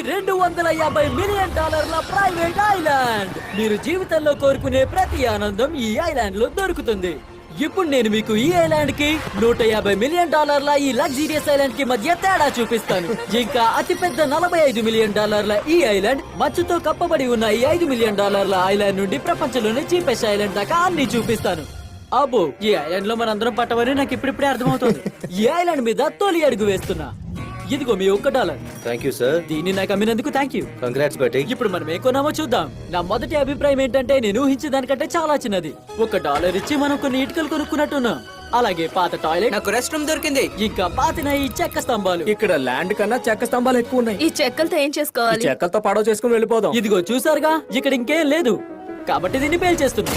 $250 million private island. మీరు జీవితంలో కోరుకునే ప్రతి ఆనందం ఈ ఐలాండ్ లో దొరుకుతుంది. ఇప్పుడు నేను మీకు ఈ ఐలాండ్ కి $150 మిలియన్ ఈ లగ్జీరియస్ ఐలాండ్ కి మధ్య తేడా చూపిస్తాను. ఇంకా అతిపెద్ద $45 మిలియన్ ఈ ఐలాండ్, మంచుతో కప్పబడి ఉన్న ఈ $5 మిలియన్ ఐలాండ్ నుండి ప్రపంచంలోనే చీపెస్ట్ ఐలాండ్ దాకా అన్ని చూపిస్తాను. అబ్బో, ఈ ఐలాండ్ లో మనందరం పట్టవని నాకు ఇప్పుడిప్పుడే అర్థమవుతుంది. ఈ ఐలాండ్ మీద తొలి అడుగు వేస్తున్నా. ఇదిగో మీ $1. Thank you sir. దీన్ని నాకు అమ్మినందుకు థ్యాంక్ యూ. కంగ్రాట్స్ బేటీ. ఇప్పుడు మనం ఏ కొన్నామో చూద్దాం. నా మొదటి అభిప్రాయం ఏంటంటే నేను ఊహించిన దానికంటే చాలా చిన్నది. $1 ఇచ్చి మనం కొన్ని ఇటుకలు కొనుక్కున్నట్టున్నాం. అలాగే పాత టాయిలెట్, నాకు రెస్ట్ రూమ్ దొరికింది. ఇంకా పాతిన ఈ చెక్క స్తంభాలు. ఇక్కడ ల్యాండ్ కన్నా చెక్క స్తంభాలు ఎక్కువ ఉన్నాయి. ఈ చెక్కలతో ఏం చేసుకోవాలి? చెక్కలతో పడవ చేసుకుని వెళ్ళిపోదాం. ఇదిగో చూసారుగా, ఇక్కడ ఇంకేం లేదు కాబట్టి దీన్ని పేల్చేస్తున్నా.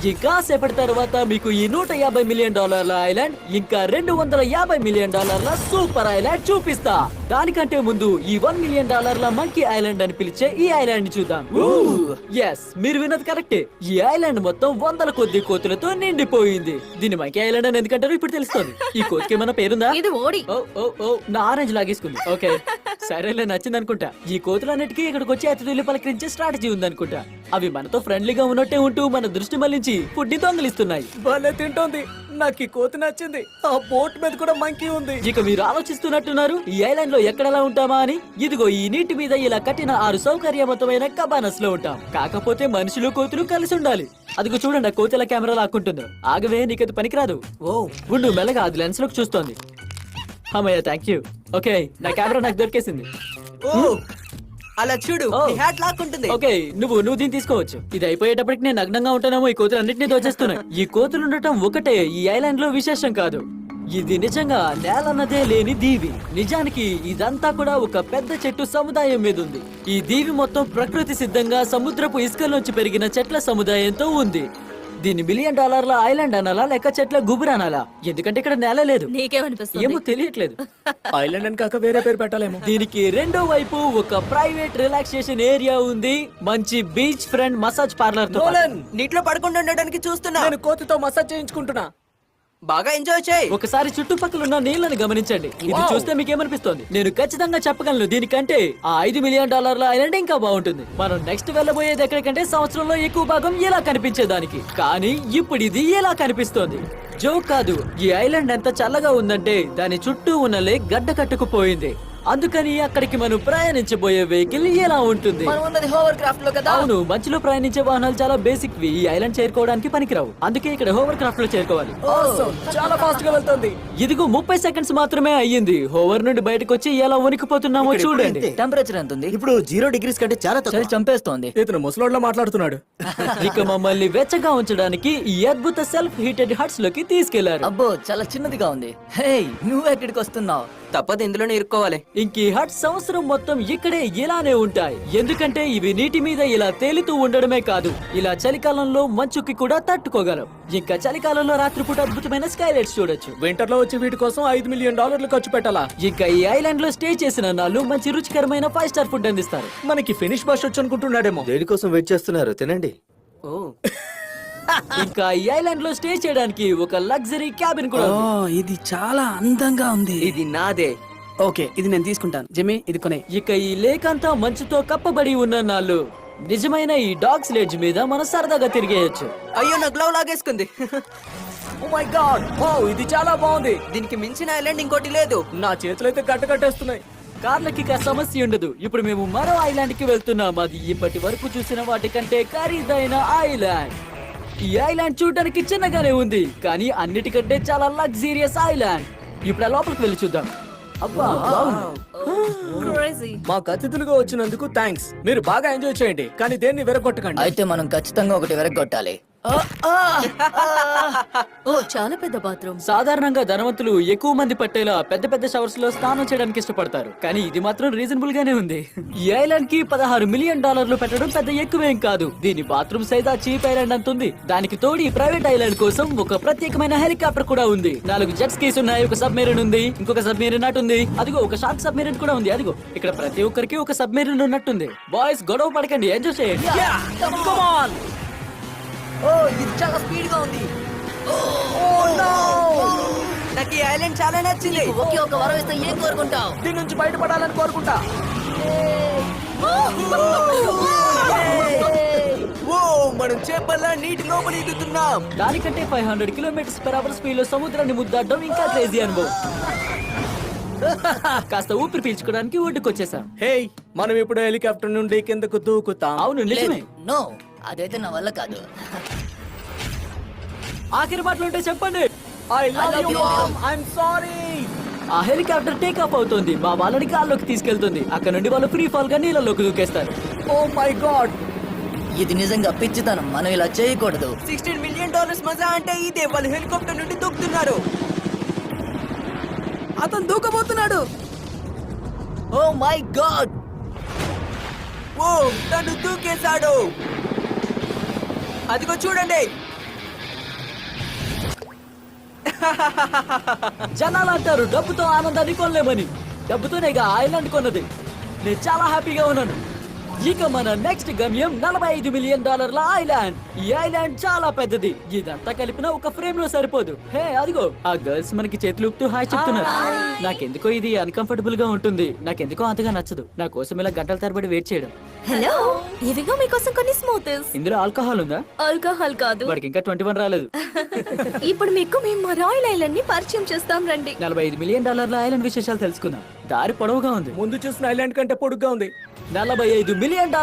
ఇంకా సేపటి తర్వాత మీకు ఈ $150 మిలియన్ ఐలాండ్, ఇంకా $250 మిలియన్ సూపర్ ఐలాండ్ చూపిస్తా. దానికంటే ముందు ఈ $1 మిలియన్ మంకీ ఐలాండ్ అని పిలిచే ఈ ఐలాండ్ ని చూద్దాం. ఎస్, మీరు విన్నది కరెక్టే. ఈ ఐలాండ్ మొత్తం వందల కొద్ది కోతులతో నిండిపోయింది. దీన్ని మంకీ ఐలాండ్ అని ఎందుకంటారు ఇప్పుడు తెలుస్తుంది. ఈ కోతికి ఏమైనా పేరుందా? ఇది ఓడి. ఓ నా ఆరెంజ్ లాగేసుకుంది. ఓకే సరేలే, నచ్చింది అనుకుంటా. ఈ కోతులన్నిటికీ ఇక్కడికి వచ్చి అతిథులు పలకరించే స్ట్రాటజీ ఉందనుకుంటా. అవి మనతో ఫ్రెండ్లీగా ఉన్నట్టే ఉంటూ మన దృష్టి మళ్లించి ఫుడ్ ని దొంగిలిస్తున్నాయి. భలే తింటోంది. నాకు ఈ కోతి నచ్చింది. ఆ బోట్ మీద కూడా మంకీ ఉంది. ఇక మీరు ఆలోచిస్తున్నట్టున్నారు ఈ ఐలాండ్ లో ఎక్కడలా ఉంటామా అని. ఇదిగో ఈ నీటి మీద ఇలా కట్టిన 6 సౌకర్యవంతమైన కబానస్ లో ఉంటాం. కాకపోతే మనుషులు కోతులు కలిసి ఉండాలి. అదిగో చూడండి, ఆ కోతుల కెమెరా లాక్కుంటుందో. ఆగవే, నీకది పనికిరాదు. ఉండు, మెల్లగా అది లెన్స్ లోకి చూస్తోంది. అమ్మయ్య, థ్యాంక్ యూ. ఓకే, నా కెమెరా నాకు దొరికేసింది. అలా చూడు, ఓ. హ్యాట్ లాక్కుంటుంది. ఓకే, నువ్వు దీన్ని తీసుకోవచ్చు. ఇది అయిపోయేటప్పటికి నేను నగ్నంగా ఉంటానేమో. ఈ కోతులు అన్నింటినీ దోచేస్తున్నాయి. ఈ కోతులు ఉండటం ఒకటే ఈ ఐలాండ్ లో విశేషం కాదు. ఇది నిజంగా నేలన్నదే లేని దీవి. నిజానికి ఇదంతా కూడా ఒక పెద్ద చెట్టు సముదాయం మీద ఉంది. ఈ దీవి మొత్తం ప్రకృతి సిద్ధంగా సముద్రపు ఇసుకలోంచి పెరిగిన చెట్ల సముదాయంతో ఉంది. దీన్ని $1 మిలియన్ ఐలాండ్ అనాలా లేక చెట్ల గుబురు అనాలా? ఎందుకంటే ఇక్కడ నేల లేదు. నీకేమనిపిస్తుంది? ఏమో తెలియట్లేదు. ఐలాండ్ అని కాక వేరే పేరు పెట్టాలేమో. దీనికి రెండో వైపు ఒక ప్రైవేట్ రిలాక్సేషన్ ఏరియా ఉంది. మంచి బీచ్ ఫ్రంట్ మసాజ్ పార్లర్ తో. నీటిలో పడకుండా ఉండడానికి చూస్తున్నా. నేను కోతితో మసాజ్ చేయించుకుంటున్నా. బాగా ఎంజాయ్ చేయి. ఒకసారి చుట్టుపక్కల ఉన్న నీళ్లను గమనించండి. ఇది చూస్తే మీకేమనిపిస్తోంది? నేను ఖచ్చితంగా చెప్పగలను, దీనికంటే ఆ $5 మిలియన్ ఐలాండ్ ఇంకా బాగుంటుంది. మనం నెక్స్ట్ వెళ్ళబోయేది ఎక్కడికంటే సంవత్సరంలో ఎక్కువ భాగం ఇలా కనిపించేదానికి. కానీ ఇప్పుడు ఇది ఇలా కనిపిస్తోంది. జోక్ కాదు, ఈ ఐలాండ్ ఎంత చల్లగా ఉందంటే దాని చుట్టూ ఉన్న లేక్ గడ్డ కట్టుకుపోయింది. అందుకని అక్కడికి మనం ప్రయాణించబోయే వెహికల్ ఎలా ఉంటుంది? హోవర్ క్రాఫ్ట్ లో కదా. అవును, మంచులో ప్రయాణించే వాహనాలు చాలా బేసిక్ వి. ఈ ఐలాండ్ చేరుకోవడానికి పనికిరావు. అందుకే ఇక్కడ హోవర్ క్రాఫ్ట్ లో చేరుకోవాలి. చాలా ఫాస్ట్ గా వెళ్తుంది. ఇదిగో 30 సెకండ్స్ మాత్రమే అయ్యింది. హోవర్ నుండి బయటకు వచ్చి ఎలా వణికిపోతున్నామో చూడండి. టెంపరేచర్ ఎంత ఉంది ఇప్పుడు? 0 డిగ్రీస్ కంటే చాలా తక్కువ. చంపేస్తోంది. ఇతను ముసలోడ్లో మాట్లాడుతున్నాడు. ఇక మమ్మల్ని వెచ్చగా ఉంచడానికి ఈ అద్భుత సెల్ఫ్ హీటెడ్ హట్స్ లోకి తీసుకెళ్లారు. అబ్బో, చాలా చిన్నదిగా ఉంది. హే, నువ్వు ఎక్కడికి వస్తున్నావు? తప్పదు, ఇందులోనే ఇరుక్కోవాలి. ఇంక ఈ హట్స్ సంవత్సరం మొత్తం ఇక్కడే ఇలానే ఉంటాయి. ఎందుకంటే ఇవి నీటి మీద ఇలా తేలుతూ ఉండడమే కాదు, ఇలా చలికాలంలో మంచుకి కూడా తట్టుకోగలం. ఇంకా చలికాలంలో రాత్రిపూట అద్భుతమైన స్కైలైట్స్ చూడొచ్చు. వింటర్ లో వచ్చి వీటి కోసం $5 మిలియన్ ఖర్చు పెట్టాలా? ఇంకా ఈ ఐలాండ్ లో స్టే చేసిన నాళ్ళు మంచి రుచికరమైన 5 స్టార్ ఫుడ్ అందిస్తారు. మనకి ఫినిష్ బస్ వచ్చు అనుకుంటున్నాడేమో. దేనికోసం వెయిట్ చేస్తున్నారు? తినండి. ఇంకా ఈ ఐలాండ్ లో స్టే చేయడానికి ఒక లగ్జరీ క్యాబిన్ కూడా ఉంది. ఇది చాలా అందంగా ఉంది. ఇది నాదే. ఓకే, ఇది నేను తీసుకుంటాను. జిమ్మి, ఇది కొనే. ఇక ఈ లేక్ అంతా మంచుతో కప్పబడి ఉన్న నాళ్ళు నిజమైన ఈ డాగ్ స్లెడ్జ్ మీద మనం సరదాగా తిరిగేయచ్చు. అయ్యో, నా గ్లౌ లాగేసుకుంది. ఓ మై గాడ్, ఇది చాలా బాగుంది. దీనికి మించిన ఐలాండ్ ఇంకోటి లేదు. నా చేతులు అయితే కట్టేస్తున్నాయి. కార్లకి ఇక సమస్య ఉండదు. ఇప్పుడు మేము మరో ఐలాండ్ కి వెళ్తున్నాం. అది ఇప్పటి వరకు చూసిన వాటికంటే ఖరీదైన ఐలాండ్. ఈ ఐలాండ్ చూడడానికి చిన్నగానే ఉంది, కానీ అన్నిటికంటే చాలా లగ్జీరియస్ ఐలాండ్. ఇప్పుడు లోపలికి వెళ్ళి చూద్దాం. అబ్బా, మాకు అతిథులుగా వచ్చినందుకు థ్యాంక్స్. మీరు బాగా ఎంజాయ్ చేయండి, కానీ దేన్ని విరగొట్టకండి. అయితే మనం ఖచ్చితంగా ఒకటి విరగొట్టాలి. ఓ, చాలా పెద్ద బాత్రూమ్. సాధారణంగా ధనవంతులు ఎక్కువ మంది పట్టేలా పెద్ద పెద్ద షవర్స్ లో స్నానం చేయడానికి ఇష్టపడతారు, కానీ ఇది మాత్రం రీజనబుల్ గానే ఉంది. ఈ ఐలాండ్ కి $16 మిలియన్ పెట్టడం పెద్ద ఎక్కువేం కాదు. దీని బాత్రూమ్ సైజ్ చీప్ ఐలాండ్ అంతుంది. దానికి తోడి ప్రైవేట్ ఐలాండ్ కోసం ఒక ప్రత్యేకమైన హెలికాప్టర్ కూడా ఉంది. 4 జెట్ స్కీస్ ఉన్నాయి, ఒక సబ్మెరీన్ ఉంది, ఇంకొక సబ్మెరీన్ అటు ఉంది, అదిగో ఒక షార్క్ సబ్మెరీన్ కూడా ఉంది. అదిగో ఇక్కడ ప్రతి ఒక్కరికి ఒక సబ్మెరీన్ ఉన్నట్టుంది. బాయ్స్, గొడవ పడకండి, ఎంజాయ్ చేయండి. ఓ, ఇది చాలా స్పీడ్ గా ఉంది. నాకు ఈ ఐలాండ్ చాలా నచ్చింది. ఒకే ఒక వరం ఇస్తే ఏం కోరుకుంటావు? దీని నుంచి బయటపడాలని కోరుకుంటా. ఓ మనం చేపల్లా నీటి లోపల ఎదుగుతున్నాం. దానికంటే 500 కిలోమీటర్స్ పర్ అవర్ స్పీడ్ లో సముద్రాన్ని ముద్దాడడం ఇంకా క్రేజీ అనుభవం. కాస్త ఊపిరి పీల్చుకోవడానికి ఒడ్డుకొచ్చేసాం. హే, మనం ఇప్పుడు హెలికాప్టర్ నుండి కిందకు దూకుతాం. అవును నిజమే. నో అదైతే నా వల్ల కాదు. ఆఖరి మాటలు ఉంటే చెప్పండి. I love you, Mom. I'm sorry. ఆ హెలికాప్టర్ టేక్ ఆఫ్ అవుతుంది. మా వాళ్ళని గాల్లోకి తీసుకెళ్తుంది. అక్కడ నుండి వాళ్ళు ఫ్రీ ఫాల్ గా నీళ్ళలోకి దూకేస్తారు. Oh my God. ఇది నిజంగా పిచ్చితనం, మనం ఇలా చేయకూడదు. $16 మిలియన్ మజా అంటే ఇదే. వాళ్ళు హెలికాప్టర్ నుండి దూకుతున్నారు. అతను దూకబోతున్నాడు. ఓ మై గాడ్, ఓ తను దూకేశాడు. అదిగో చూడండి. జనాలు అంటారు డబ్బుతో ఆనందాన్ని కొనలేమని. డబ్బుతోనేగా ఐలాండ్ కొన్నది. నేను చాలా హ్యాపీగా ఉన్నాను. ఇక మన నెక్స్ట్ గమ్యం $45 మిలియన్ ఐలాండ్. ఈ ఐలాండ్ చాలా పెద్దది. ఇదంతా కలిపిన ఒక ఫ్రేమ్ లో సరిపోదు. హే అదిగో ఆ గర్ల్స్ మనకి చేతులు ఊపుతూ హాయ్ చెప్తున్నారు. నాకెందుకో ఇది అన్కంఫర్టబుల్ గా ఉంటుంది. నాకెందుకో అంతగా నచ్చదు. నా కోసం ఇలా గంటల తరబడి వెయిట్ చేయడం. హలో, ఇవిగో మీకోసం కొన్ని స్మూతీస్. ఇందులో ఆల్కహాల్ ఉందా? ఆల్కహాల్ కాదు. వాడికి ఇంకా 21 రాలేదు. ఇప్పుడు మీకు మేము మా రాయల్ ఐలాండ్ ని పరిచయం చేస్తాం రండి. $45 మిలియన్ ఐలాండ్ విశేషాలు తెలుసుకుందాం. దారి పొడవుగా ఉంది. ముందు చూసిన ఐలాండ్ కంటే పొడుగ్గా ఉంది. $45 మిలియన్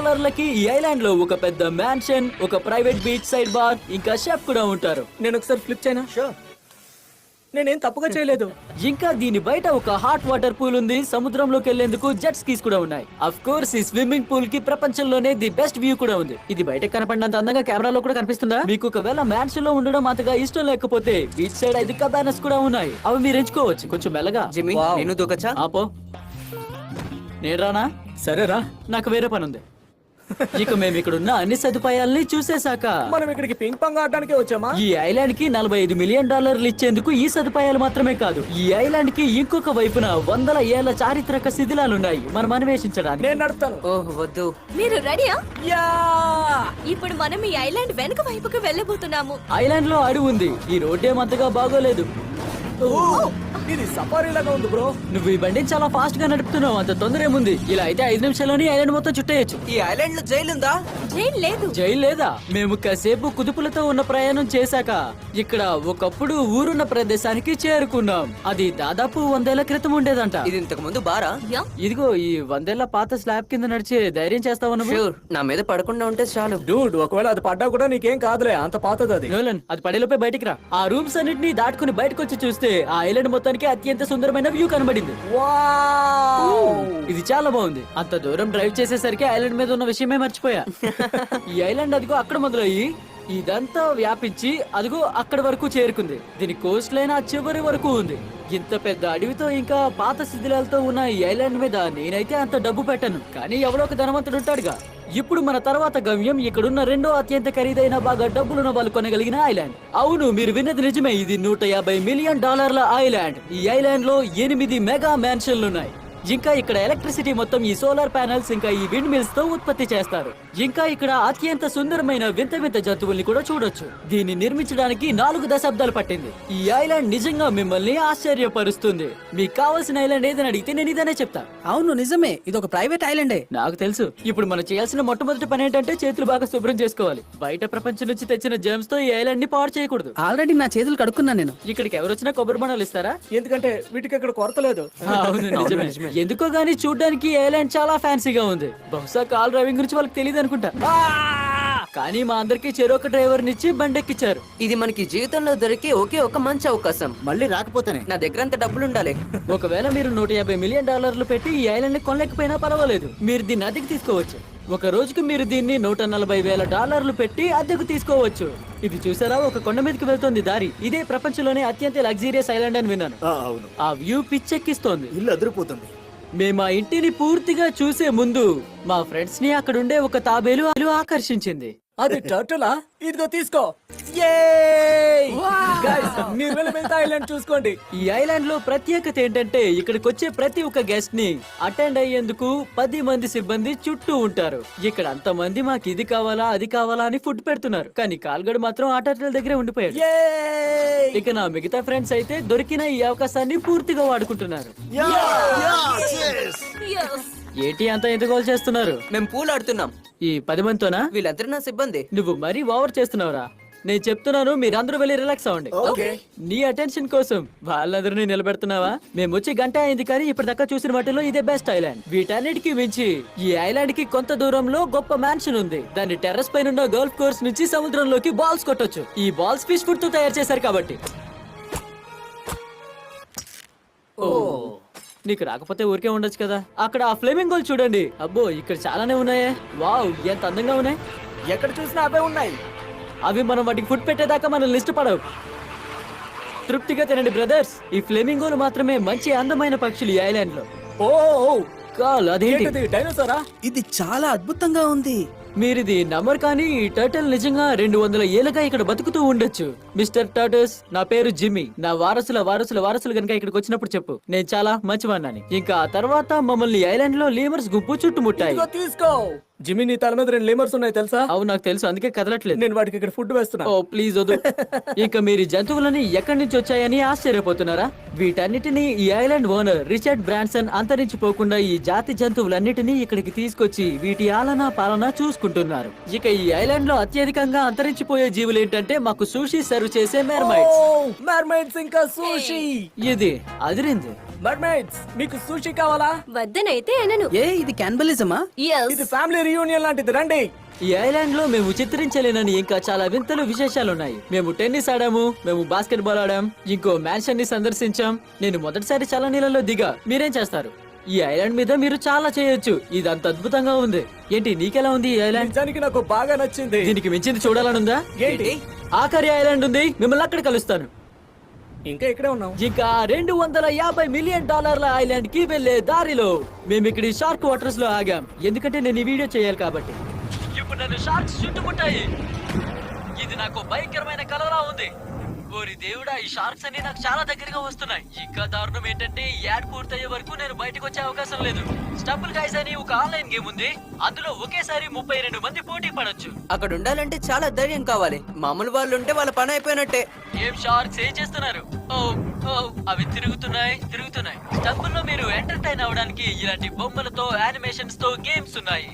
ఈ ఐలాండ్ లో ఒక పెద్ద మ్యాన్షన్, ఒక ప్రైవేట్ బీచ్ సైడ్ బార్, ఇంకా షెఫ్ కూడా ఉంటారు. నేను ఒకసారి ఫ్లిప్ చేయనా? నేనేం తప్పుగా చేయలేదు. ఇంకా దీని బయట ఒక హాట్ వాటర్ పూల్ ఉంది. సముద్రంలోకి వెళ్లేందుకు జెట్ స్కీస్ కూడా ఉన్నాయి. అఫ్ కోర్స్ ఈ స్విమ్మింగ్ పూల్ కి ప్రపంచంలోనే ది బెస్ట్ వ్యూ కూడా ఉంది. ఇది బయట కనపడినంత అందంగా కెమెరాలో కూడా కనిపిస్తుందా? మీకు ఒకవేళ మ్యాన్షన్ లో ఉండడం అంతగా ఇష్టం లేకపోతే బీచ్ సైడ్ 5 కబానస్ కూడా ఉన్నాయి. అవి మీరు ఎంచుకోవచ్చు. కొంచెం మెల్లగా. జిమ్మి నేను దూకచ్చా? ఆపో. నేను రానా? సరేరా, నాకు వేరే పని ఉంది. ఇక మేము ఇక్కడ ఉన్న అన్ని సదుపాయాల్ని చూసేశాక మనం ఇక్కడికి పింగ్ పాంగ్ ఆడడానికి వచ్చామా? ఈ ఐలాండ్ కి $45 మిలియన్ ఇచ్చేందుకు ఈ సదుపాయాలు మాత్రమే కాదు, ఈ ఐలాండ్ కి ఇంకొక వైపున 100 ఏళ్ల చారిత్రక శిథిలాలున్నాయి మనం అన్వేషించడానికి. నేను నడుపుతాను. ఓహ్ వద్దు. మీరు రెడీయా? యా! ఇప్పుడు మనం ఈ ఐలాండ్ వెనుక వైపుకి వెళ్ళబోతున్నాము. ఐలాండ్ లో అడవి ఉంది. ఈ రోడ్ ఏమంతగా బాగోలేదు. ఓ, ఇది సఫారీ లాగా ఉంది బ్రో. నువ్వు ఈ బండిని చాలా ఫాస్ట్ గా నడుపుతున్నావు. అంత తొందర ఏముంది? ఇలా అయితే 5 నిమిషాల్లోనే ఐలాండ్ మొత్తం చుట్టేయచ్చు. ఈ ఐలాండ్ లో జైలుందా? జైలు లేదు. జైలు లేదా? మేము కాసేపు కుదుపులతో ఉన్న ప్రయాణం చేశాక ఇక్కడ ఒకప్పుడు ఊరున్న ప్రదేశానికి చేరుకున్నాం. అది దాదాపు 100 ఏళ్ల క్రితం ఉండేదంట. ఇది ఇంతకు ముందు బారా? యా. ఇదిగో ఈ 100 ఏళ్ల పాత స్లాబ్ కింద నడిచే ధైర్యం చేస్తావు నువ్వు? Sure, నా మీద పడకుండా ఉంటే చాలు. డూడ్, ఒకవేళ అది పడ్డా కూడా నీకేం కాదులే, అంత పాతది అది. నోలన్, అది పడేలోపే బయటికి రా. ఆ రూమ్స్ అన్నిటిని దాటుకుని బయటకు వచ్చి చూస్తే ఆ ఐలాండ్ మొత్తానికి అత్యంత సుందరమైన వ్యూ కనబడింది. ఇది చాలా బాగుంది. అంత దూరం డ్రైవ్ చేసేసరికి ఐలాండ్ మీద ఉన్న విషయమే మర్చిపోయా. ఈ ఐలాండ్ అదిగో అక్కడ మొదలయ్యి ఇదంతా వ్యాపించి అదిగో అక్కడి వరకు చేరుకుంది. దీని కోస్ట్ లైన్ ఆ చివరి వరకు ఉంది. ఇంత పెద్ద అడవితో ఇంకా పాత శిథిలాలతో ఉన్న ఈ ఐలాండ్ మీద నేనైతే అంత డబ్బు పెట్టను, కానీ ఎవడో ఒక ధనవంతుడు ఉంటాడుగా. ఇప్పుడు మన తర్వాత గమ్యం ఇక్కడున్న రెండో అత్యంత ఖరీదైన బాగా డబ్బులున్న వాళ్ళు కొనగలిగిన ఐలాండ్. అవును, మీరు విన్నది నిజమే. ఇది $150 మిలియన్ ఐలాండ్. ఈ ఐలాండ్ లో 8 మెగా మ్యాన్షన్లున్నాయి. ఇంకా ఇక్కడ ఎలక్ట్రిసిటీ మొత్తం ఈ సోలార్ ప్యానెల్స్ ఇంకా ఈ విండ్ మిల్స్ తో ఉత్పత్తి చేస్తారు. ఇంకా ఇక్కడ అత్యంత సుందరమైన వింత వింత జంతువుల్ని కూడా చూడొచ్చు. దీన్ని నిర్మించడానికి 4 దశాబ్దాలు పట్టింది. ఈ ఐలాండ్ నిజంగా మిమ్మల్ని ఆశ్చర్యపరుస్తుంది. మీకు కావాల్సిన ఐలాండ్ ఏదని అడిగితే నేను ఇదనే చెప్తా. అవును నిజమే, ఇది ఒక ప్రైవేట్ ఐలాండే. నాకు తెలుసు. ఇప్పుడు మనం చేయాల్సిన మొట్టమొదటి పని ఏంటంటే చేతులు బాగా శుభ్రం చేసుకోవాలి. బయట ప్రపంచం నుంచి తెచ్చిన జెమ్స్ తో ఈ ఐలాండ్ ని పాడు చేయకూడదు. ఆల్రెడీ నా చేతులు కడుక్కున్నా నేను. ఇక్కడికి ఎవరు వచ్చినా కొబ్బరి బొండాలు ఇస్తారా? ఎందుకంటే వీటికి ఇక్కడ కొరత లేదు. అవును నిజమే. ఎందుకో గానీ చూడడానికి ఐలాండ్ చాలా ఫ్యాన్సీగా ఉంది. బహుశా కార్ డ్రైవింగ్ గురించి వాళ్ళకి తెలియదు అనుకుంటా. కానీ మా అందరికి చెరొక డ్రైవర్ నిచ్చి బండెక్కిచ్చారు. ఇది మనకి జీవితంలో దొరికే ఒకే ఒక మంచి అవకాశం. మళ్ళీ రాకపోతేనే. నా దగ్గర అంత డబ్బులు ఉండాలి. ఒకవేళ మీరు $150 మిలియన్ పెట్టి ఈ ఐలాండ్ ని కొనలేకపోయినా పర్వాలేదు, మీరు దీన్ని అద్దెకు తీసుకోవచ్చు. ఒక రోజుకి మీరు దీన్ని $140,000 పెట్టి అద్దెకు తీసుకోవచ్చు. ఇది చూసారా, ఒక కొండ మీదకి వెళ్తోంది దారి. ఇదే ప్రపంచంలోనే అత్యంత లగ్జీరియస్ ఐలాండ్ అని విన్నాను. అవును, ఆ వ్యూ పిచ్చెక్కిస్తోంది. ఇల్లు అదిరిపోతుంది. మేము ఆ ఇంటిని పూర్తిగా చూసే ముందు మా ఫ్రెండ్స్ ని అక్కడుండే ఒక తాబేలు ఆకర్షించింది. అది టర్టలా? ఇదిగో తీసుకో. Guys, మీరు వెళ్ళి మిగతా ఐలాండ్ చూసుకోండి. ఈ ఐలాండ్ లో ప్రత్యేకత ఏంటంటే ఇక్కడికి వచ్చే ప్రతి ఒక్క గెస్ట్ ని అటెండ్ అయ్యేందుకు 10 మంది సిబ్బంది చుట్టూ ఉంటారు. ఇక్కడ అంతమంది మాకు ఇది కావాలా అది కావాలా అని ఫుడ్ పెడుతున్నారు, కానీ కాల్గడ్ మాత్రం ఆ టర్టిల్ దగ్గరే ఉండిపోయాడు. ఇక నా మిగతా ఫ్రెండ్స్ అయితే దొరికిన ఈ అవకాశాన్ని పూర్తిగా వాడుకుంటున్నారు. ఏంటి అంత ఎందుకు చేస్తున్నారు? మేము పూల్ ఆడుతున్నాం. ఈ 10 మందితోనా? వీళ్ళందరూ నా సిబ్బంది. నువ్వు మరీ ఓవర్ చేస్తున్నావురా. నేను చెప్తున్నాను, మీరందరూ వెళ్ళి రిలాక్స్ అవ్వండి. నీ అటెన్షన్ కోసం వాళ్ళందరినీ నిలబెడుతున్నావా? మేము వచ్చి గంట అయింది, కానీ ఇప్పటిదాకా చూసిన వాటిలో ఇదే బెస్ట్ ఐలాండ్. వీటన్నిటికీ మించి ఈ ఐలాండ్ కి కొంత దూరంలో గొప్ప మ్యాన్షన్ ఉంది. దాని టెర్రస్ పైన ఉన్న గోల్ఫ్ కోర్స్ నుంచి సముద్రంలోకి బాల్స్ కొట్టొచ్చు. ఈ బాల్స్ ఫిష్ ఫుడ్ తో తయారు చేశారు కాబట్టి. ఓ, నీకు రాకపోతే ఊరికే ఉండొచ్చు కదా. అక్కడ ఆ ఫ్లేమింగ్ గోల్ చూడండి. అబ్బో, ఇక్కడ చాలానే ఉన్నాయే. వావ్, ఎంత అందంగా ఉన్నాయి. ఎక్కడ చూసినా అవే ఉన్నాయి. అవి మనం వాటికి ఫుడ్ పెట్టేదాకా మన లిస్ట్ పడవు. తృప్తిగా తినండి బ్రదర్స్. ఈ ఫ్లేమింగోలు మాత్రమే మంచి అందమైన పక్షులు ఈ ఐలాండ్ లో. ఓ కాల్ అదేంటి? డైనోసారా? ఇది చాలా అద్భుతంగా ఉంది. మీరిది నమ్మరు, కానీ ఈ టర్టిల్ నిజంగా 200 ఏళ్ళగా ఇక్కడ బతుకుతూ ఉండొచ్చు. మిస్టర్ టర్టస్, నా పేరు జిమ్మీ. నా వారసులు గనుక ఇక్కడికి వచ్చినప్పుడు చెప్పు, నేను చాలా మంచివాడిని. ఇంకా ఆ తర్వాత మమ్మల్ని ఐలాండ్ లో లీమర్స్ గుంపు చుట్టుముట్టాయి. ఇదిగో తీసుకో. జిమ్మి, నీ తల మీద 2 లేమర్స్ ఉన్నాయి తెలుసా? అవును, నాకు తెలుసు, అందుకే కదలట్లేదు. నేను వాటికి ఇక్కడ ఫుడ్ వేస్తున్నా. ఓ ప్లీజ్ వద్దు. ఇక మీరు జంతువులని ఎక్కడి నుంచి వచ్చాయని ఆశ్చర్యపోతున్నారా? వీటన్నిటిని ఈ ఐలాండ్ ఓనర్ రిచర్డ్ బ్రాన్సన్ అంతరించిపోకుండా ఈ జాతి జంతువులన్నిటినీ ఇక్కడికి తీసుకొచ్చి వీటి ఆలనా పాలన చూసుకుంటున్నారు. ఇక ఈ ఐలాండ్ లో అత్యధికంగా అంతరించిపోయే జీవులు ఏంటంటే మాకు సూషీ సర్వ్ చేసే మెర్మైడ్స్. మెర్మైడ్స్ ఇంకా సూషీ. ఇది అదిరింది. మెర్మైడ్స్, మీకు సూషీ కావాలా? వద్దనైతే అనను. ఇది క్యాన్బలిజమా? ఇది ఫ్యామిలీ రియూనియన్ లాంటిది, రండి. ఈ ఐలాండ్ లో మేము చిత్రించలేనని ఇంకా చాలా వింతలు విశేషాలున్నాయి. మేము టెన్నిస్ ఆడాము, మేము బాస్కెట్ బాల్ ఆడాం, ఇంకో మ్యాన్షన్ ని సందర్శించాం. నేను మొదటిసారి చాలా నీళ్ళలో దిగా. మీరేం చేస్తారు? ఈ ఐలాండ్ మీద మీరు చాలా చేయొచ్చు. ఇది అంత అద్భుతంగా ఉంది. ఏంటి, నీకెలా ఉంది ఈ ఐలాండ్? నిజానికి నాకు బాగా నచ్చింది. దీనికి మించింది చూడాలనుందా? ఏంటి? ఆఖరి ఐలాండ్ ఉంది, మిమ్మల్ని అక్కడ కలుస్తాను. ఇంకా ఇక్కడే ఉన్నాం. ఇంకా $250 మిలియన్ ఐలాండ్ కి వెళ్లే దారిలో మేము ఇక్కడ షార్క్ వాటర్స్ లో ఆగాం, ఎందుకంటే నేను ఈ వీడియో చేయాలి కాబట్టి. ఇప్పుడు నన్ను షార్క్స్ చుట్టుముట్టాయి. ఇది నాకు భయంకరమైన కలలా ఉంది. ఓరి దేవుడా, ఈ షార్క్స్ అన్ని నాకు చాలా దగ్గరగా వస్తున్నాయి. ఇంకా దారుణం ఏంటంటే ఈ యాడ్ పూర్తయ్యే వరకు నేను బయటకు వచ్చే అవకాశం లేదు. స్టంబుల్ గైస్ అని ఒక ఆన్లైన్ గేమ్ ఉంది. అందులో ఒకేసారి 32 మంది పోటీ పడొచ్చు. అక్కడ ఉండాలంటే చాలా ధైర్యం కావాలి. మామూలు వాళ్ళు ఉంటే వాళ్ళ పని అయిపోయినట్టే. ఏం షార్క్స్ ఏం చేస్తున్నారు? ఓ ఓ, అవి తిరుగుతున్నాయి. స్టంబుల్ లో మీరు ఎంటర్టైన్ అవడానికి ఇలాంటి బొమ్మలతో, యానిమేషన్స్ తో గేమ్స్ ఉన్నాయి.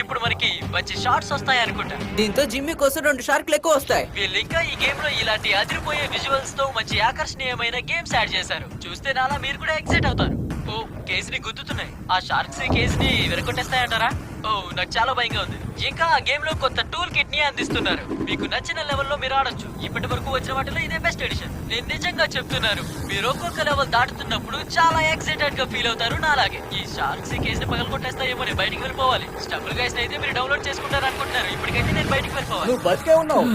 ఇప్పుడు మనకి మంచి షార్ట్స్ వస్తాయి అనుకుంటా. దీంతో జిమ్మి కోసం 2 షార్క్లు ఎక్కువ వస్తాయి. వీళ్ళు ఇంకా ఈ గేమ్ లో ఇలాంటి అదిరిపోయే విజువల్స్ తో మంచి ఆకర్షణీయమైన గేమ్స్ యాడ్ చేశారు. చూస్తే నాలా మీరు కూడా ఎక్సైట్ అవుతారు. ఓ, కేసుని గుద్దుతున్నాయి. ఆ షార్క్స్ కేసుని విరగొట్టేస్తాయంటారా? ఓ, నాకు చాలా భయంగా ఉంది. ఇంకా ఆ గేమ్ లో కొత్త టూల్ కిట్ ని అందిస్తున్నారు. మీకు నచ్చిన లెవెల్లో మీరు ఆడొచ్చు. ఇప్పటి వరకు వచ్చిన వాటిలో ఇదే బెస్ట్ ఎడిషన్. నేను నిజంగా చెప్తున్నాను, మీరు ఒక్కొక్క లెవెల్ దాటుతున్నప్పుడు చాలా ఎక్సైటెడ్ గా ఫీల్ అవుతారు నాలాగే. ఈ షార్క్స్ కేసుని పగలగొట్టేస్తాయేమో, నేను బయటికి వెళ్ళిపోవాలి. స్టంబుల్ గైస్ అయితే మీరు డౌన్లోడ్ చేసుకుంటారు అనుకుంటున్నారు. ఇప్పటికైతే నేను బయటికి వెళ్ళిపోవాలి. నువ్వు బతికే ఉన్నావు.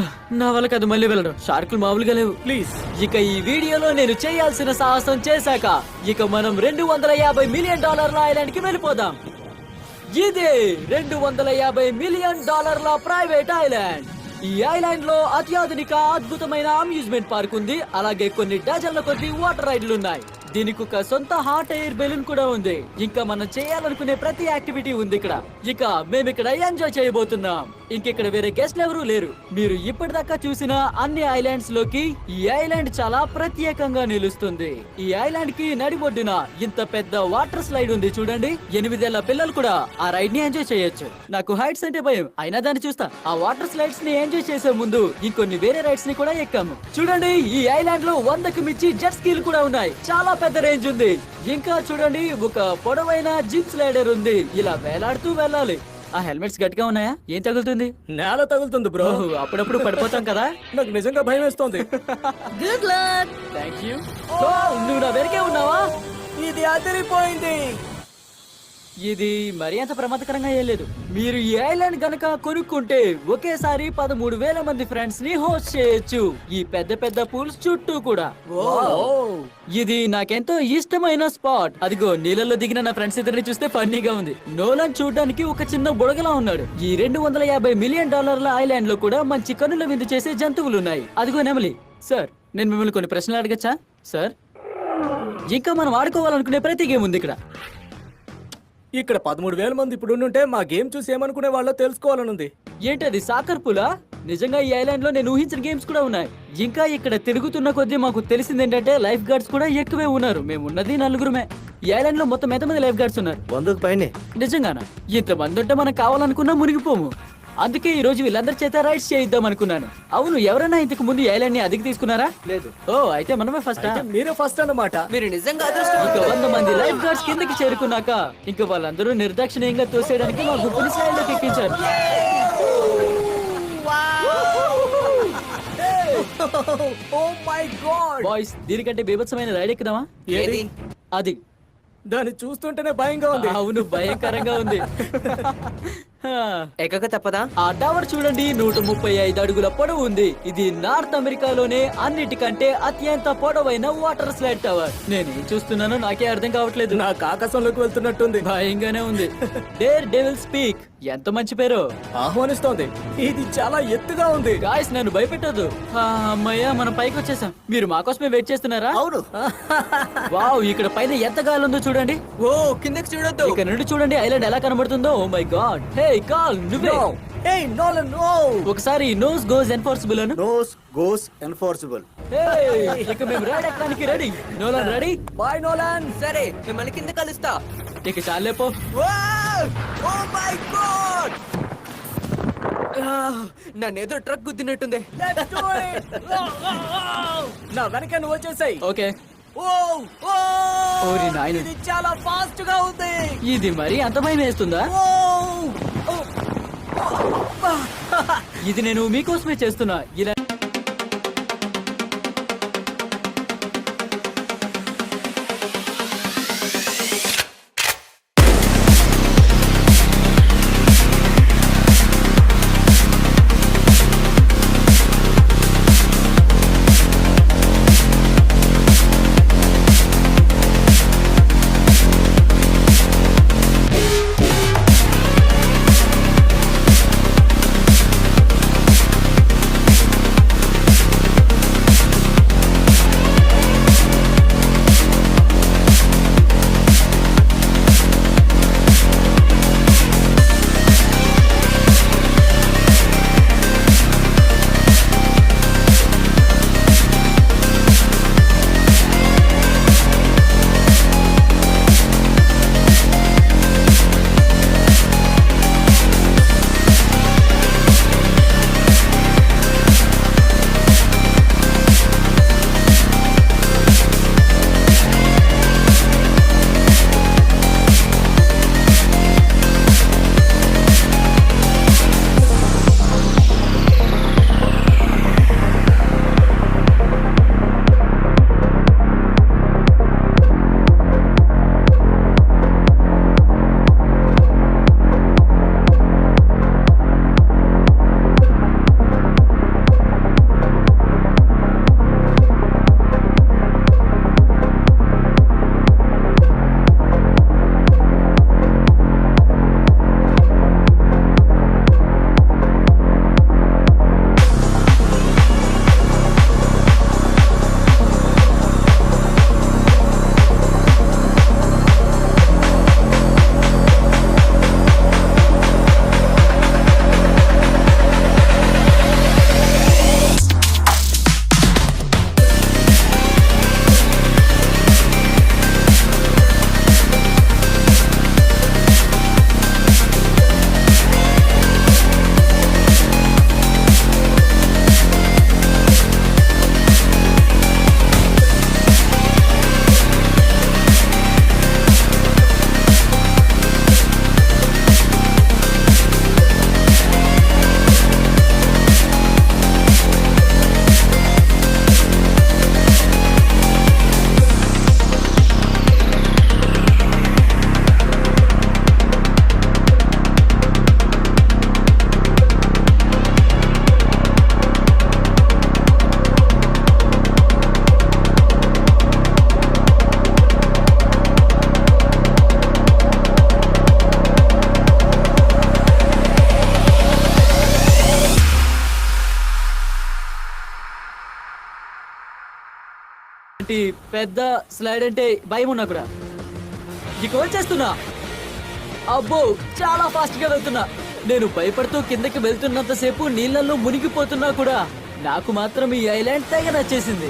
నా వల్ల కాదు మళ్ళీ వెళ్ళడం. షార్కులు మామూలుగా లేవు. ప్లీజ్. ఇక ఈ వీడియోలో నేను చేయాల్సిన సాహసం చేశాక ఇక మనం $250 మిలియన్ ఐలాండ్ కి వెళ్ళిపోదాం. ఇది $250 మిలియన్ ప్రైవేట్ ఐలాండ్. ఈ ఐలాండ్ లో అత్యాధునిక అద్భుతమైన అమ్యూజ్మెంట్ పార్క్ ఉంది. అలాగే కొన్ని డజన్ల కొద్ది వాటర్ రైడ్లు ఉన్నాయి. దీనికి ఒక సొంత హాట్ ఎయిర్ బెలూన్ కూడా ఉంది. ఇంకా మనం చేయాలనుకునే ప్రతి యాక్టివిటీ ఉంది ఇక్కడ. ఇక మేము ఇక్కడ ఎంజాయ్ చేయబోతున్నాం. ఇంకెక్కడ వేరే గెస్ట్లు ఎవరూ లేరు. మీరు ఇప్పటిదాకా చూసిన అన్ని ఐలాండ్స్ లోకి ఈ ఐలాండ్ చాలా ప్రత్యేకంగా నిలుస్తుంది. ఈ ఐలాండ్ కి నడిబొడ్డున ఇంత పెద్ద వాటర్ స్లైడ్ ఉంది చూడండి. 8 ఏళ్ల పిల్లలు కూడా ఆ రైడ్ ని ఎంజాయ్ చేయొచ్చు. నాకు హైట్స్ అంటే భయం, అయినా దాన్ని చూస్తా. ఆ వాటర్ స్లైడ్స్ ని ఎంజాయ్ చేసే ముందు ఇంకొన్ని వేరే రైడ్స్ ని కూడా ఎక్కాము. చూడండి, ఈ ఐలాండ్ లో 100కి మించి జెట్ స్కీలు కూడా ఉన్నాయి. చాలా పెద్ద రేంజ్ ఉంది. ఇంకా చూడండి, ఒక పొడవైన జిప్ స్లైడర్ ఉంది. ఇలా వేలాడుతూ వెళ్ళాలి. ఆ హెల్మెట్స్ గట్టిగా ఉన్నాయా? ఏం తగులుతుంది? నేల తగులుతుంది బ్రో. అప్పుడప్పుడు పడిపోతాం కదా. నాకు నిజంగా భయం వేస్తుంది. Good luck. Thank you. నువ్వు నా వెనకే ఉన్నావా? ఇది అదిరిపోయింది. ఇది మరీ అంత ప్రమాదకరంగా ఏం లేదు. మీరు ఈ ఐలాండ్ గనక కొనుక్కుంటే ఒకేసారి 13,000 మంది ఫ్రెండ్స్ ని హోస్ట్ చేయొచ్చు. ఈ పెద్ద పెద్ద పూల్స్ చుట్టూ కూడా. ఇది నాకెంతో ఇష్టమైన స్పాట్. అదిగో నీళ్ళలో దిగిన నా ఫ్రెండ్స్ ఇద్దరిని చూస్తే ఫన్నీగా ఉంది. నోలన్ చూడడానికి ఒక చిన్న బుడగలా ఉన్నాడు. ఈ $250 మిలియన్ ఐలాండ్ లో కూడా మంచి కనుల విందు చేసే జంతువులు ఉన్నాయి. అదిగో నెమలి. సార్, నేను మిమ్మల్ని కొన్ని ప్రశ్నలు అడగచ్చా సార్? ఇంకా మనం ఆడుకోవాలనుకునే ప్రతి గేమ్ ఉంది ఇక్కడ. ఇక్కడ 13,000 మంది ఇప్పుడు ఉంటే మా గేమ్ చూసి ఏమనుకునే వాళ్ళో తెలుసుకోవాలనుంది. ఏంటది, సాకర్ పూలా? నిజంగా ఈ ఐలాండ్ లో నేను ఊహించిన గేమ్స్ కూడా ఉన్నాయి. ఇంకా ఇక్కడ తిరుగుతున్న కొద్దీ మాకు తెలిసింది ఏంటంటే లైఫ్ గార్డ్స్ కూడా ఎక్కువే ఉన్నారు. మేము ఉన్నది 4 ఈ ఐలాండ్ లో మొత్తం ఎంతమంది లైఫ్ గార్డ్స్ ఉన్నారు? 100కు పైనే. నిజంగానా? ఇంతమంది ఉంటే మనం కావాలనుకున్నా మునిగిపోము. అందుకే ఈ రోజు వీళ్ళందరి చేత రైడ్స్ చేయిద్దాం అనుకున్నాను. అవును, ఎవరైనా ఇంతకు ముందు ఈ ఐలాండ్ ని అద్దెకి తీసుకున్నారా? లేదు. ఓ, అయితే మనమే ఫస్ట్. మీరే ఫస్ట్ అన్నమాట. మీరు నిజంగా అదృష్టం. ఇంకా 100 మంది లైఫ్ గార్డ్స్ కిందకి చేరుకున్నాక ఇంకా వాళ్ళందరూ నిర్దాక్షిణ్యంగా తోసేయడానికి మా గుంపుని సైడ్లోకి ఎక్కించారు. Oh my god. బాయ్స్, దీనికంటే బీభత్సమైన రైడ్ ఎక్కుదామా? ఏది? అది. దాన్ని చూస్తుంటేనే భయంగా ఉంది. అవును, భయంకరంగా ఉంది. ఎక్కక తప్పదా? ఆ టవర్ చూడండి, 135 అడుగుల పొడవు ఉంది. ఇది నార్త్ అమెరికాలోనే అన్నిటికంటే అత్యంత పొడవైన వాటర్ స్లైడ్ టవర్. నేను ఏం చూస్తున్నానో నాకే అర్థం కావట్లేదు. నాకు ఆకాశంలోకి వెళ్తున్నట్టుంది. భయంగానే ఉంది. డేర్ డెవిల్ స్పీక్, ఎంత మంచి పేరు. ఆహ్వానిస్తోంది. ఇది చాలా ఎత్తుగా ఉంది. గాయస్, నన్ను భయపెట్టొద్దు. అమ్మయ్య, మనం పైకి వచ్చేసాం. మీరు మా కోసమే వెయిట్ చేస్తున్నారా? అవును. వావ్, ఇక్కడ పైన ఎంత గాలి ఉందో చూడండి. ఓ, కిందకి చూడొద్దు. ఇక్కడ నుండి చూడండి ఐలాండ్ ఎలా కనబడుతుందో. Oh my god. Hey Cal, నువ్వే. Hey Nolan, no. ఒకసారి నోస్ గోస్ ఎన్ఫోర్సిబుల్ అను. నోస్ గోస్ ఎన్ఫోర్సిబుల్. ఇక మేము రైడ్ ఎక్కడానికి ready. Nolan ready? Bye Nolan. సరే, మిమ్మల్ని కింద కలుస్తా. ఇక చాలేపో. ఓ మై గాడ్, నన్ను ఏదో ట్రక్ గుద్దినట్టుంది. Let's do it. నా వెనక నువ్వు వచ్చేసాయి. ఓకే. ఓ ఓ, ఓరి నాయన, ఇది చాలా ఫాస్ట్ గా ఉంది. ఇది మరీ అంత భయం వేస్తుందా? ఓ ఓ, ఇది నేను మీకోసమే చేస్తున్నా. ఇలా ఇలాంటి పెద్ద స్లైడ్ అంటే భయం ఉన్నా కూడా ఇక వచ్చేస్తున్నా. అబ్బో చాలా ఫాస్ట్ గా వెళ్తున్నా. నేను భయపడుతూ కిందకి వెళ్తున్నంత సేపు నీళ్ళల్లో మునిగిపోతున్నా కూడా నాకు మాత్రం ఈ ఐలాండ్ తెగ నచ్చేసింది.